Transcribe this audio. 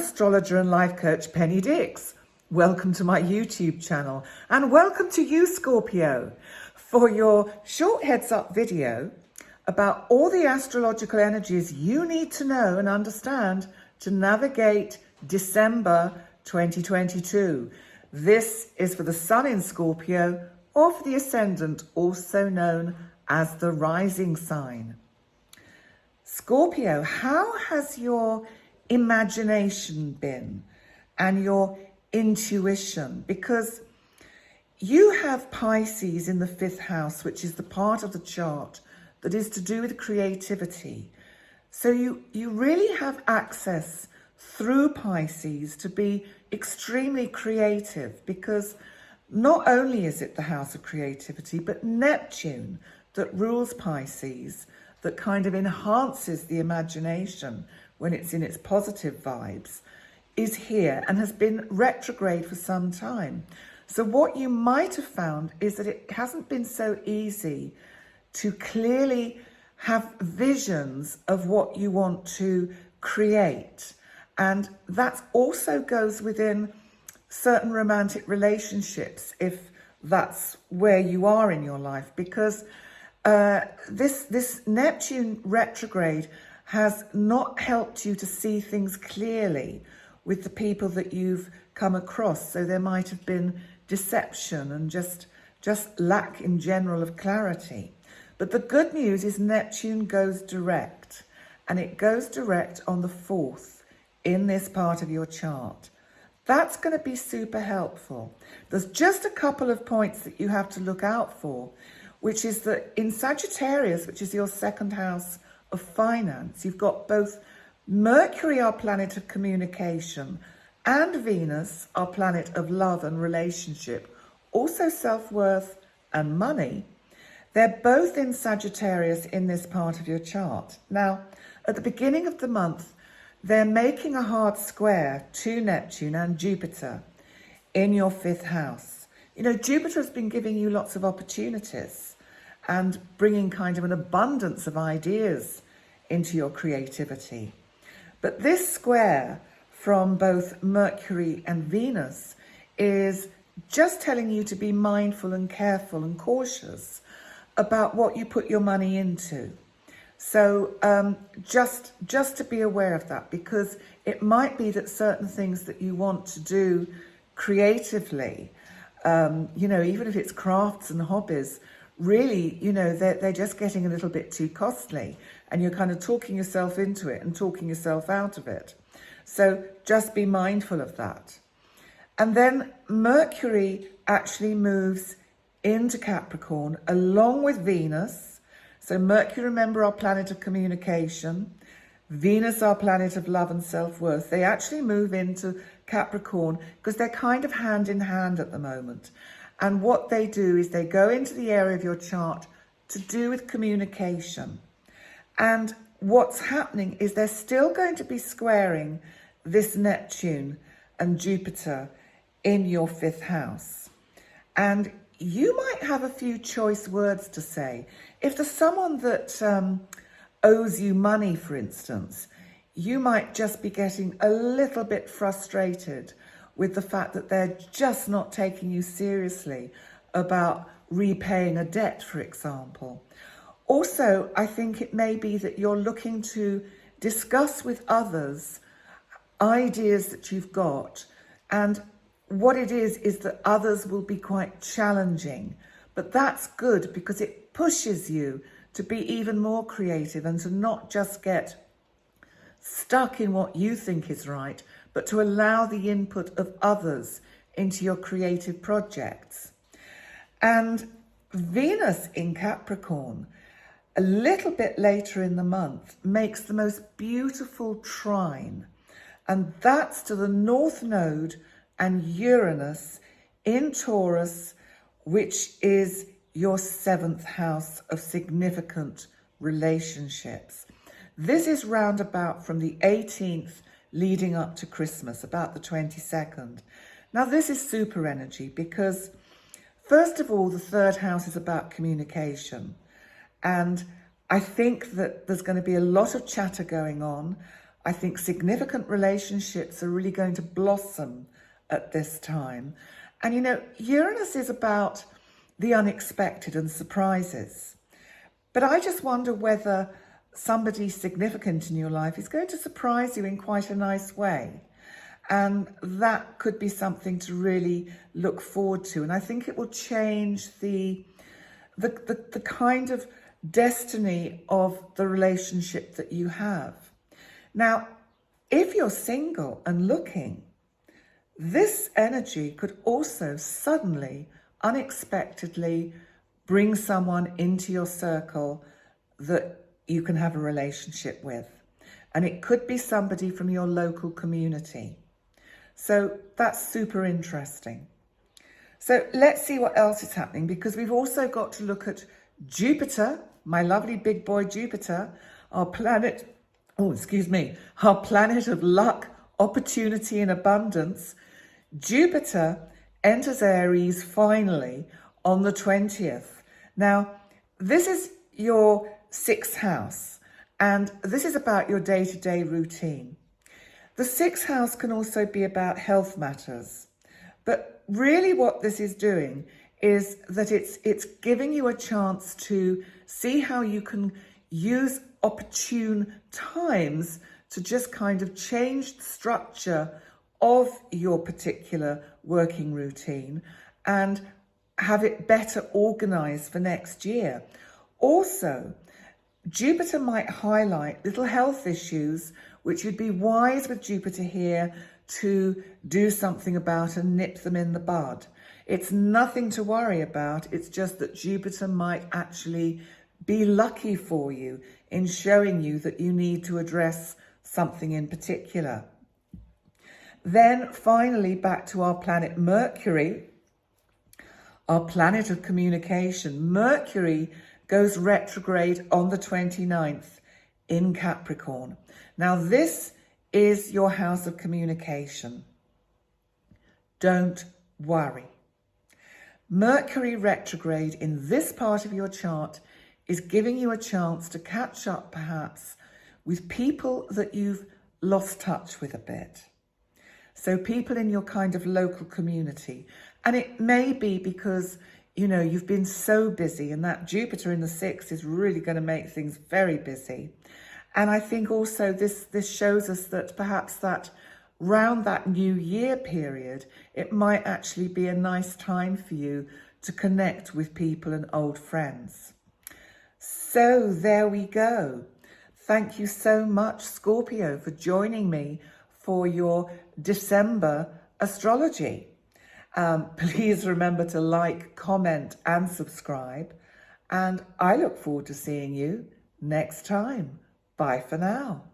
astrologer and life coach Penny Dix. Welcome to my YouTube channel and welcome to you, Scorpio, for your short heads up video about all the astrological energies you need to know and understand to navigate December 2022. This is for the Sun in Scorpio or for the Ascendant, also known as the rising sign. Scorpio, how has your imagination been and your intuition? Because you have Pisces in the 5th house, which is the part of the chart that is to do with creativity. So you really have access through Pisces to be extremely creative, because not only is it the house of creativity, but Neptune that rules Pisces, that kind of enhances the imagination when it's in its positive vibes, is here and has been retrograde for some time. So what you might have found is that it hasn't been so easy to clearly have visions of what you want to create. And that also goes within certain romantic relationships, if that's where you are in your life, because this Neptune retrograde has not helped you to see things clearly with the people that you've come across. So there might have been deception and just lack in general of clarity. But the good news is Neptune goes direct, and it goes direct on the 4th in this part of your chart. That's going to be super helpful. There's just a couple of points that you have to look out for, which is that in Sagittarius, which is your 2nd house of finance, you've got both Mercury, our planet of communication, and Venus, our planet of love and relationship, also self-worth and money. They're both in Sagittarius in this part of your chart. Now, at the beginning of the month, they're making a hard square to Neptune and Jupiter in your 5th house. You know, Jupiter has been giving you lots of opportunities and bringing kind of an abundance of ideas into your creativity. But this square from both Mercury and Venus is just telling you to be mindful and careful and cautious about what you put your money into. So just to be aware of that, because it might be that certain things that you want to do creatively, you know, even if it's crafts and hobbies, really, you know, they're just getting a little bit too costly, and you're kind of talking yourself into it and talking yourself out of it. So just be mindful of that. And then Mercury actually moves into Capricorn along with Venus. So Mercury, remember, our planet of communication, Venus, our planet of love and self-worth. They actually move into Capricorn because they're kind of hand in hand at the moment. And what they do is they go into the area of your chart to do with communication. And what's happening is they're still going to be squaring this Neptune and Jupiter in your 5th house. And you might have a few choice words to say. If there's someone that owes you money, for instance, you might just be getting a little bit frustrated with the fact that they're just not taking you seriously about repaying a debt, for example. Also, I think it may be that you're looking to discuss with others ideas that you've got, and what it is that others will be quite challenging. But that's good, because it pushes you to be even more creative and to not just get stuck in what you think is right, but to allow the input of others into your creative projects. And Venus in Capricorn, a little bit later in the month, makes the most beautiful trine. And that's to the North Node and Uranus in Taurus, which is your 7th house of significant relationships. This is round about from the 18th leading up to Christmas, about the 22nd. Now, this is super energy because, first of all, the 3rd house is about communication. And I think that there's going to be a lot of chatter going on I think significant relationships are really going to blossom at this time. And you know, Uranus is about the unexpected and surprises. But I just wonder whether somebody significant in your life is going to surprise you in quite a nice way. And that could be something to really look forward to. And I think it will change the kind of destiny of the relationship that you have. Now, if you're single and looking, this energy could also suddenly, unexpectedly bring someone into your circle that you can have a relationship with. And it could be somebody from your local community. So that's super interesting. So let's see what else is happening, because we've also got to look at Jupiter, my lovely big boy Jupiter, our planet, our planet of luck, opportunity and abundance. Jupiter enters Aries finally on the 20th. Now, this is your 6th house, and this is about your day-to-day routine. The 6th house can also be about health matters, but really what this is doing is that it's giving you a chance to see how you can use opportune times to just kind of change the structure of your particular working routine and have it better organized for next year. Also, Jupiter might highlight little health issues, which you'd be wise with Jupiter here to do something about and nip them in the bud. It's nothing to worry about. It's just that Jupiter might actually be lucky for you in showing you that you need to address something in particular. Then finally, back to our planet Mercury, our planet of communication. Mercury goes retrograde on the 29th in Capricorn. Now, this is your house of communication. Don't worry. Mercury retrograde in this part of your chart is giving you a chance to catch up perhaps with people that you've lost touch with a bit. So people in your kind of local community. And it may be because, you know, you've been so busy, and that Jupiter in the 6th is really going to make things very busy. And I think also this shows us that perhaps that round that New Year period, it might actually be a nice time for you to connect with people and old friends. So there we go. Thank you so much, Scorpio, for joining me for your December astrology. Please remember to like, comment and subscribe. And I look forward to seeing you next time. Bye for now.